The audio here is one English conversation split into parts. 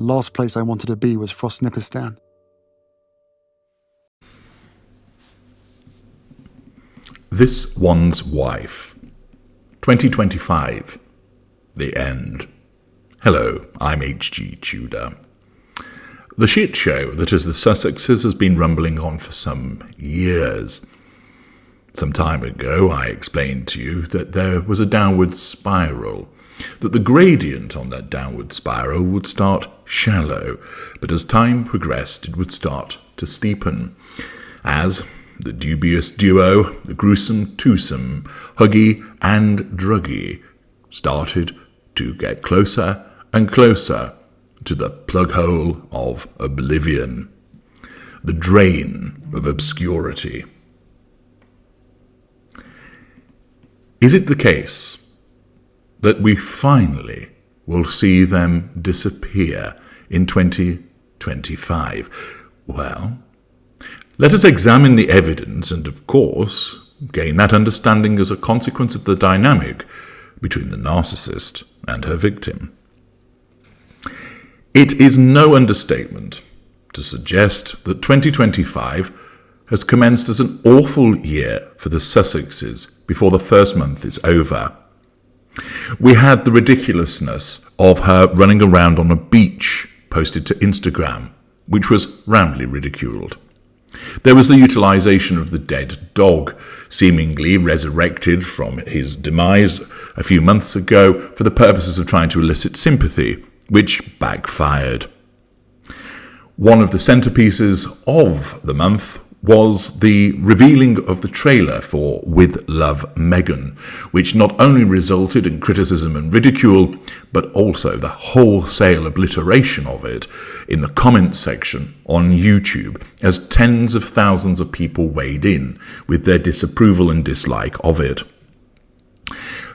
The last place I wanted to be was Frostnipistan. This One's Wife. 2025. The End. Hello, I'm H.G. Tudor. The shit show that is the Sussexes has been rumbling on for some years. Some time ago I explained to you that there was a downward spiral, that the gradient on that downward spiral would start shallow, but as time progressed it would start to steepen, as the dubious duo, the gruesome twosome, Huggy and Druggy, started to get closer and closer to the plug hole of oblivion, the drain of obscurity. Is it the case that we finally will see them disappear in 2025? Well, let us examine the evidence and, of course, gain that understanding as a consequence of the dynamic between the narcissist and her victim. It is no understatement to suggest that 2025 has commenced as an awful year for the Sussexes before the first month is over. We had the ridiculousness of her running around on a beach posted to Instagram, which was roundly ridiculed. There was the utilisation of the dead dog, seemingly resurrected from his demise a few months ago for the purposes of trying to elicit sympathy, which backfired. One of the centerpieces of the month was the revealing of the trailer for With Love, Meghan, which not only resulted in criticism and ridicule, but also the wholesale obliteration of it in the comments section on YouTube, as tens of thousands of people weighed in with their disapproval and dislike of it.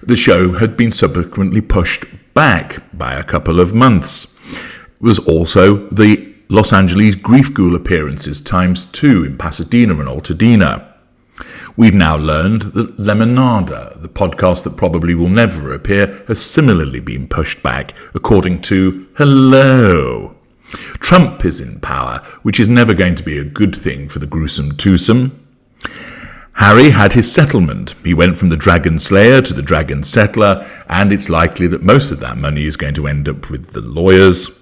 The show had been subsequently pushed back by a couple of months. It was also the Los Angeles Grief Ghoul appearances ×2 in Pasadena and Altadena. We've now learned that Lemonada, the podcast that probably will never appear, has similarly been pushed back, according to Hello. Trump is in power, which is never going to be a good thing for the gruesome twosome. Harry had his settlement. He went from the Dragon Slayer to the Dragon Settler, and it's likely that most of that money is going to end up with the lawyers.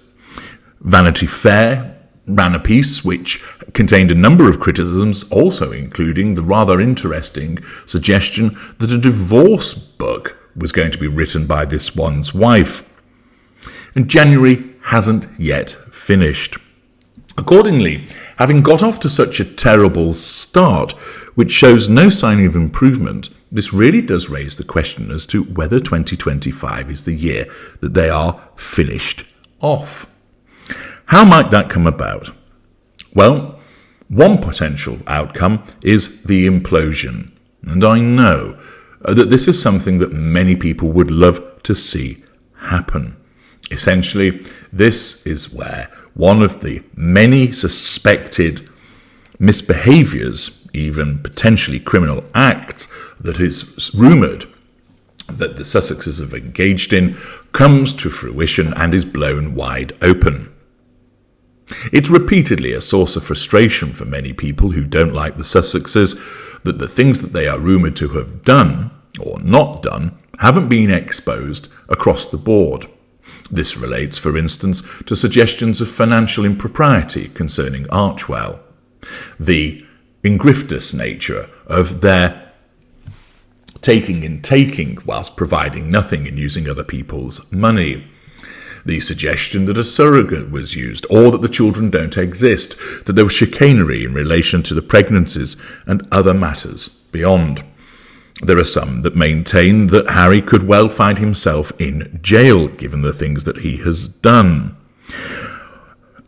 Vanity Fair ran a piece which contained a number of criticisms, also including the rather interesting suggestion that a divorce book was going to be written by this one's wife. And January hasn't yet finished. Accordingly, having got off to such a terrible start, which shows no sign of improvement, this really does raise the question as to whether 2025 is the year that they are finished off. How might that come about? Well, one potential outcome is the implosion. And I know that this is something that many people would love to see happen. Essentially, this is where one of the many suspected misbehaviours, even potentially criminal acts, that is rumoured that the Sussexes have engaged in, comes to fruition and is blown wide open. It's repeatedly a source of frustration for many people who don't like the Sussexes that the things that they are rumoured to have done, or not done, haven't been exposed across the board. This relates, for instance, to suggestions of financial impropriety concerning Archwell, the ingriftous nature of their taking whilst providing nothing and using other people's money, the suggestion that a surrogate was used, or that the children don't exist, that there was chicanery in relation to the pregnancies and other matters beyond. There are some that maintain that Harry could well find himself in jail, given the things that he has done.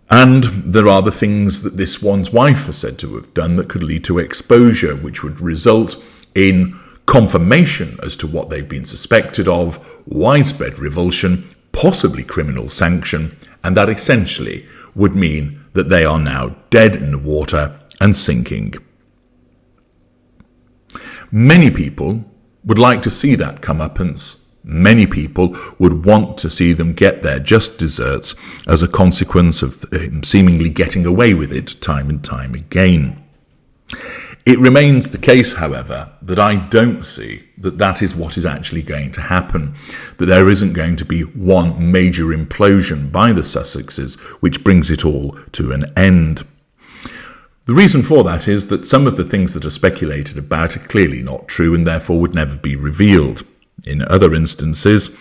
And there are the things that this one's wife is said to have done that could lead to exposure, which would result in confirmation as to what they've been suspected of, widespread revulsion, possibly criminal sanction, and that essentially would mean that they are now dead in the water and sinking. Many people would like to see that comeuppance Many people would want to see them get their just desserts as a consequence of seemingly getting away with it time and time again. It remains the case, however, that I don't see that that is what is actually going to happen, that there isn't going to be one major implosion by the Sussexes which brings it all to an end. The reason for that is that some of the things that are speculated about are clearly not true and therefore would never be revealed. In other instances,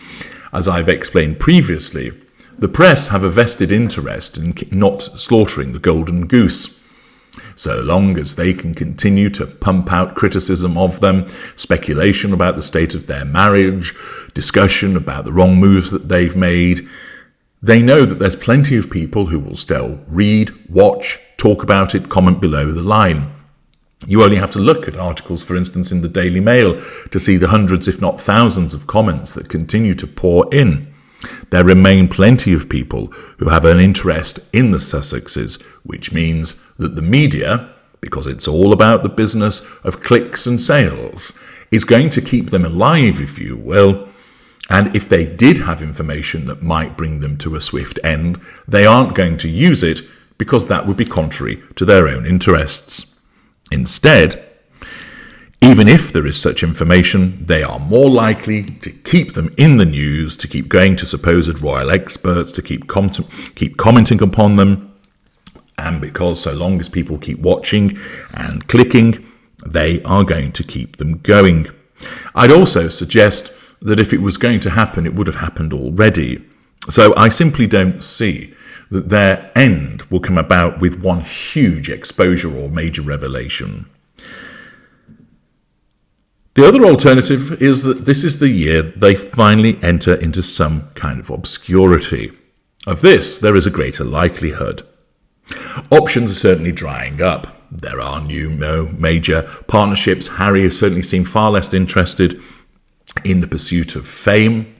as I've explained previously, the press have a vested interest in not slaughtering the golden goose. So long as they can continue to pump out criticism of them, speculation about the state of their marriage, discussion about the wrong moves that they've made, they know that there's plenty of people who will still read, watch, talk about it, comment below the line. You only have to look at articles, for instance, in the Daily Mail to see the hundreds, if not thousands, of comments that continue to pour in. There remain plenty of people who have an interest in the Sussexes, which means that the media, because it's all about the business of clicks and sales, is going to keep them alive, if you will. And if they did have information that might bring them to a swift end, they aren't going to use it because that would be contrary to their own interests. Instead, even if there is such information, they are more likely to keep them in the news, to keep going to supposed royal experts, to keep commenting upon them. And because so long as people keep watching and clicking, they are going to keep them going. I'd also suggest that if it was going to happen, it would have happened already. So I simply don't see that their end will come about with one huge exposure or major revelation. The other alternative is that this is the year they finally enter into some kind of obscurity. Of this, there is a greater likelihood. Options are certainly drying up. There are no major partnerships. Harry has certainly seemed far less interested in the pursuit of fame.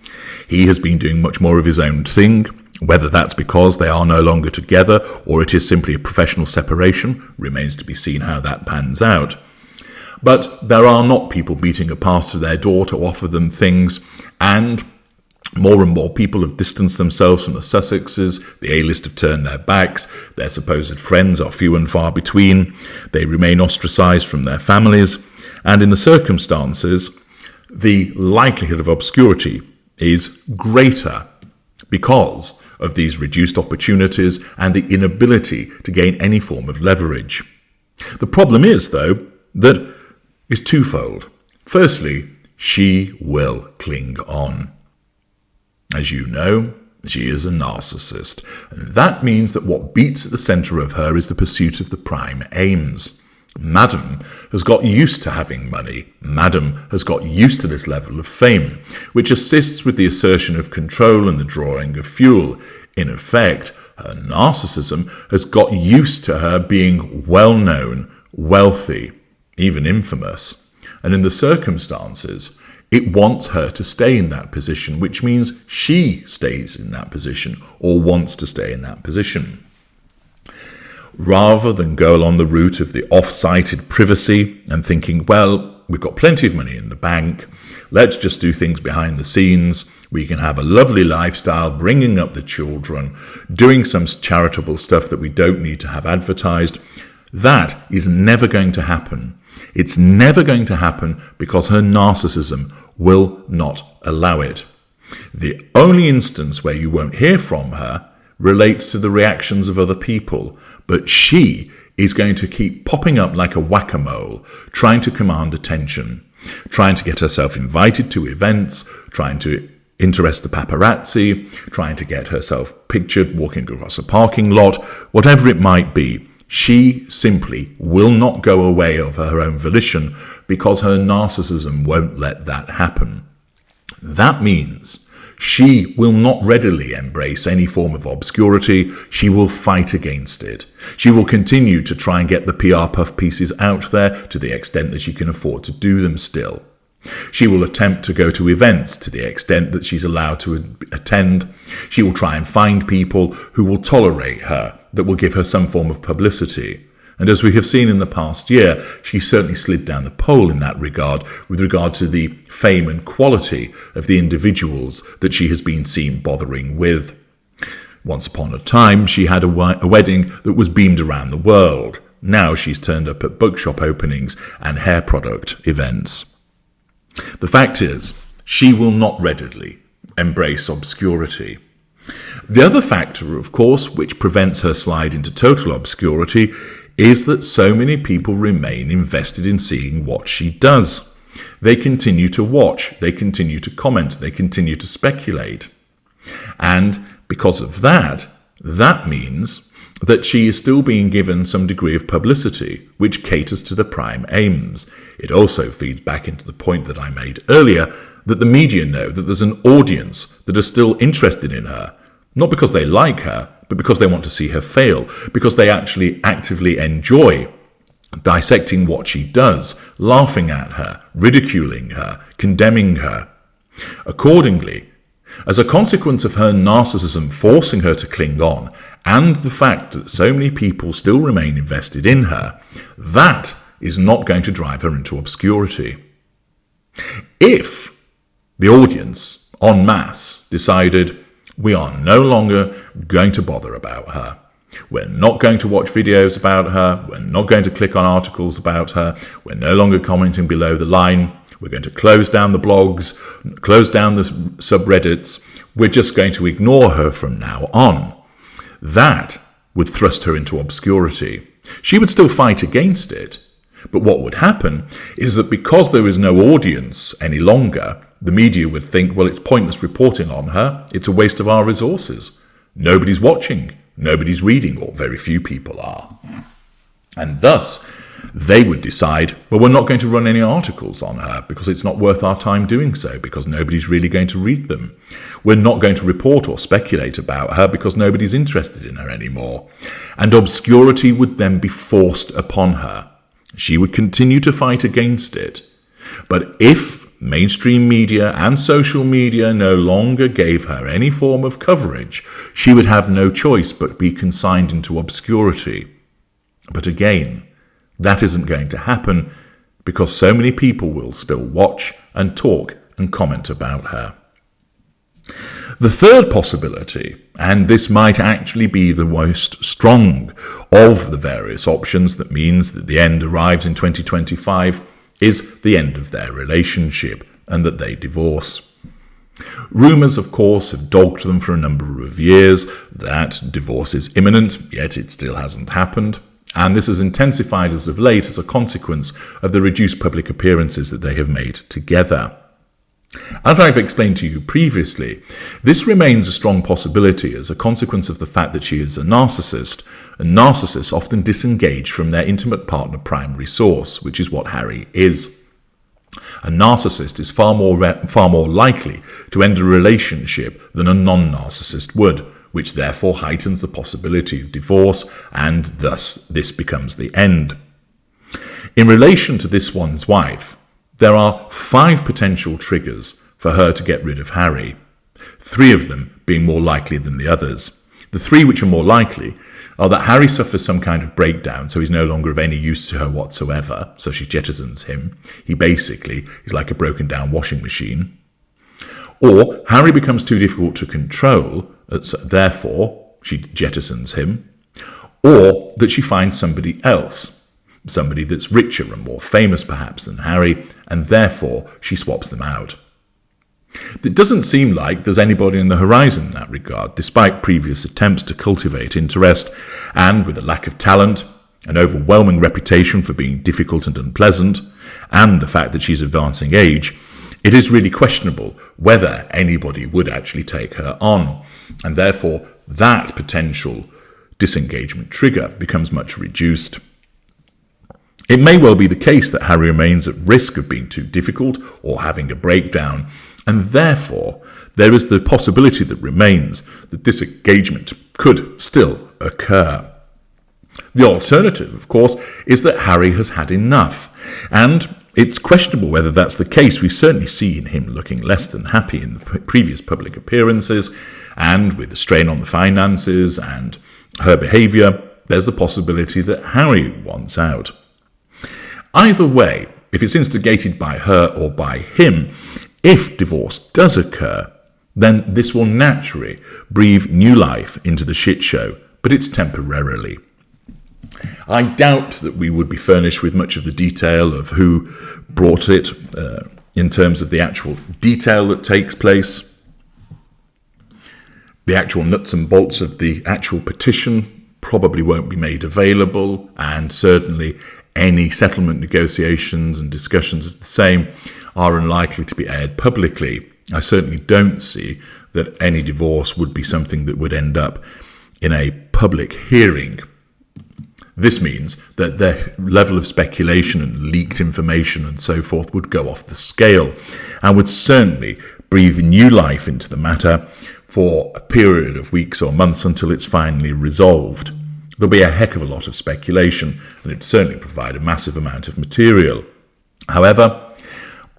He has been doing much more of his own thing. Whether that's because they are no longer together or it is simply a professional separation remains to be seen how that pans out. But there are not people beating a path to their door to offer them things, and more people have distanced themselves from the Sussexes. The A-list have turned their backs. Their supposed friends are few and far between. They remain ostracised from their families. And in the circumstances, the likelihood of obscurity is greater because of these reduced opportunities and the inability to gain any form of leverage. The problem is, though, that is twofold. Firstly, she will cling on. As you know, she is a narcissist, and that means that what beats at the centre of her is the pursuit of the prime aims. Madam has got used to having money. Madam has got used to this level of fame, which assists with the assertion of control and the drawing of fuel. In effect, her narcissism has got used to her being well-known, wealthy, even infamous. And in the circumstances, it wants her to stay in that position, which means she stays in that position or wants to stay in that position. Rather than go along the route of the off-cited privacy and thinking, well, we've got plenty of money in the bank, let's just do things behind the scenes, we can have a lovely lifestyle, bringing up the children, doing some charitable stuff that we don't need to have advertised, that is never going to happen. It's never going to happen because her narcissism will not allow it. The only instance where you won't hear from her relates to the reactions of other people, but she is going to keep popping up like a whack-a-mole, trying to command attention, trying to get herself invited to events, trying to interest the paparazzi, trying to get herself pictured walking across a parking lot, whatever it might be. She simply will not go away of her own volition because her narcissism won't let that happen. That means she will not readily embrace any form of obscurity. She will fight against it. She will continue to try and get the PR puff pieces out there to the extent that she can afford to do them still. She will attempt to go to events to the extent that she's allowed to attend. She will try and find people who will tolerate her, that will give her some form of publicity. And as we have seen in the past year, she certainly slid down the pole in that regard, with regard to the fame and quality of the individuals that she has been seen bothering with. Once upon a time, she had a wedding that was beamed around the world. Now she's turned up at bookshop openings and hair product events. The fact is, she will not readily embrace obscurity. The other factor, of course, which prevents her slide into total obscurity is that so many people remain invested in seeing what she does. They continue to watch, they continue to comment, they continue to speculate. And because of that, that means that she is still being given some degree of publicity, which caters to the prime aims. It also feeds back into the point that I made earlier, that the media know that there's an audience that are still interested in her, not because they like her, but because they want to see her fail, because they actually actively enjoy dissecting what she does, laughing at her, ridiculing her, condemning her. Accordingly, as a consequence of her narcissism forcing her to cling on, and the fact that so many people still remain invested in her, that is not going to drive her into obscurity. If the audience, en masse, decided, we are no longer going to bother about her, we're not going to watch videos about her, we're not going to click on articles about her, we're no longer commenting below the line, we're going to close down the blogs, close down the subreddits, we're just going to ignore her from now on, that would thrust her into obscurity. She would still fight against it, but what would happen is that because there is no audience any longer, the media would think, well, it's pointless reporting on her, it's a waste of our resources. Nobody's watching, nobody's reading, or very few people are. And thus, they would decide, well, we're not going to run any articles on her because it's not worth our time doing so, because nobody's really going to read them. We're not going to report or speculate about her because nobody's interested in her anymore. And obscurity would then be forced upon her. She would continue to fight against it. But if mainstream media and social media no longer gave her any form of coverage, she would have no choice but be consigned into obscurity. But again, that isn't going to happen because so many people will still watch and talk and comment about her. The third possibility, and this might actually be the most strong of the various options that means that the end arrives in 2025, is the end of their relationship and that they divorce. Rumours, of course, have dogged them for a number of years that divorce is imminent, yet it still hasn't happened. And this has intensified as of late as a consequence of the reduced public appearances that they have made together. As I've explained to you previously, this remains a strong possibility as a consequence of the fact that she is a narcissist, and narcissists often disengage from their intimate partner primary source, which is what Harry is. A narcissist is far more likely to end a relationship than a non-narcissist would, which therefore heightens the possibility of divorce, and thus this becomes the end. In relation to this one's wife, there are 5 potential triggers for her to get rid of Harry, 3 of them being more likely than the others. The 3 which are more likely are that Harry suffers some kind of breakdown, so he's no longer of any use to her whatsoever, so she jettisons him. He basically is like a broken down washing machine. Or Harry becomes too difficult to control, therefore she jettisons him. Or that she finds somebody else, somebody that's richer and more famous perhaps than Harry, and therefore she swaps them out. It doesn't seem like there's anybody on the horizon in that regard, despite previous attempts to cultivate interest, and with a lack of talent, an overwhelming reputation for being difficult and unpleasant, and the fact that she's advancing age, it is really questionable whether anybody would actually take her on, and therefore that potential disengagement trigger becomes much reduced. It may well be the case that Harry remains at risk of being too difficult or having a breakdown, and therefore there is the possibility that remains that disengagement could still occur. The alternative, of course, is that Harry has had enough, and it's questionable whether that's the case. We've certainly seen him looking less than happy in the previous public appearances, and with the strain on the finances and her behaviour, there's the possibility that Harry wants out. Either way, if it's instigated by her or by him, if divorce does occur, then this will naturally breathe new life into the shit show, but it's temporarily. I doubt that we would be furnished with much of the detail of who brought it in terms of the actual detail that takes place. The actual nuts and bolts of the actual petition probably won't be made available, and certainly any settlement negotiations and discussions of the same are unlikely to be aired publicly. I certainly don't see that any divorce would be something that would end up in a public hearing. This means that the level of speculation and leaked information and so forth would go off the scale and would certainly breathe new life into the matter for a period of weeks or months until it's finally resolved. There'll be a heck of a lot of speculation, and it'd certainly provide a massive amount of material. However,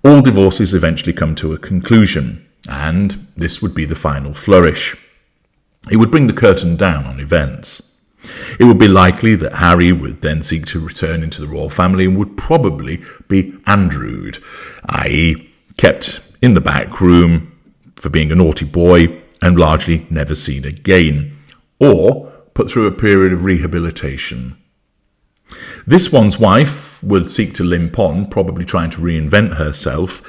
all divorces eventually come to a conclusion, and this would be the final flourish. It would bring the curtain down on events. It would be likely that Harry would then seek to return into the royal family and would probably be Andrewed, i.e. kept in the back room for being a naughty boy and largely never seen again, or put through a period of rehabilitation. This one's wife would seek to limp on, probably trying to reinvent herself,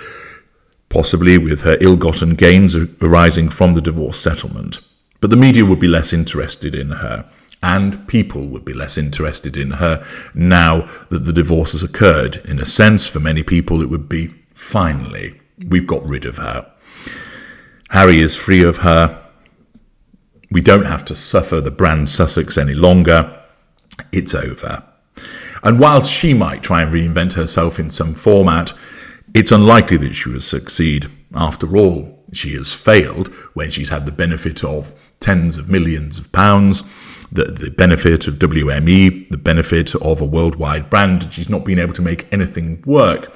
possibly with her ill-gotten gains arising from the divorce settlement. But the media would be less interested in her, and people would be less interested in her now that the divorce has occurred. In a sense, for many people, it would be, finally, we've got rid of her. Harry is free of her. We don't have to suffer the brand Sussex any longer. It's over. And whilst she might try and reinvent herself in some format, it's unlikely that she will succeed. After all, she has failed when she's had the benefit of tens of millions of pounds, the benefit of WME, the benefit of a worldwide brand, and she's not been able to make anything work.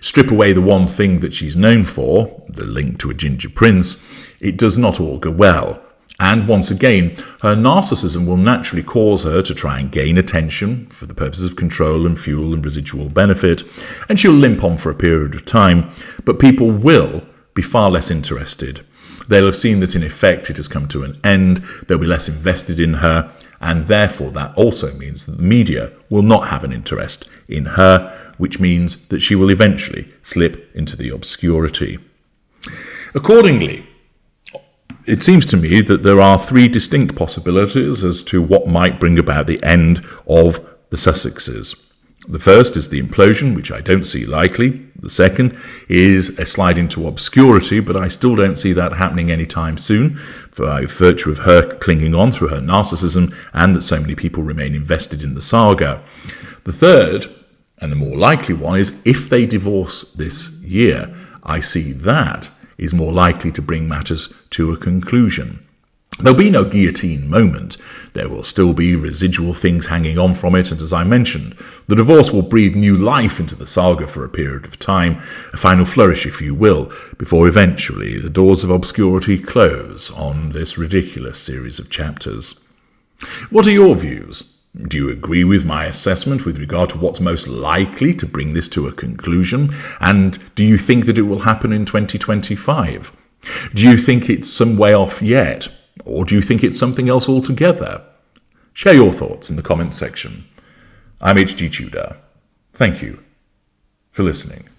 Strip away the one thing that she's known for, the link to a ginger prince, it does not all go well. And once again, her narcissism will naturally cause her to try and gain attention for the purposes of control and fuel and residual benefit, and she'll limp on for a period of time, but people will be far less interested. They'll have seen that in effect it has come to an end, they'll be less invested in her, and therefore that also means that the media will not have an interest in her, which means that she will eventually slip into the obscurity. Accordingly, it seems to me that there are three distinct possibilities as to what might bring about the end of the Sussexes. The first is the implosion, which I don't see likely. The second is a slide into obscurity, but I still don't see that happening anytime soon, by virtue of her clinging on through her narcissism and that so many people remain invested in the saga. The third, and the more likely one, is if they divorce this year. I see that is more likely to bring matters to a conclusion. There'll be no guillotine moment. There will still be residual things hanging on from it, and as I mentioned, the divorce will breathe new life into the saga for a period of time, a final flourish, if you will, before eventually the doors of obscurity close on this ridiculous series of chapters. What are your views? Do you agree with my assessment with regard to what's most likely to bring this to a conclusion? And do you think that it will happen in 2025? Do you think it's some way off yet? Or do you think it's something else altogether? Share your thoughts in the comments section. I'm HG Tudor. Thank you for listening.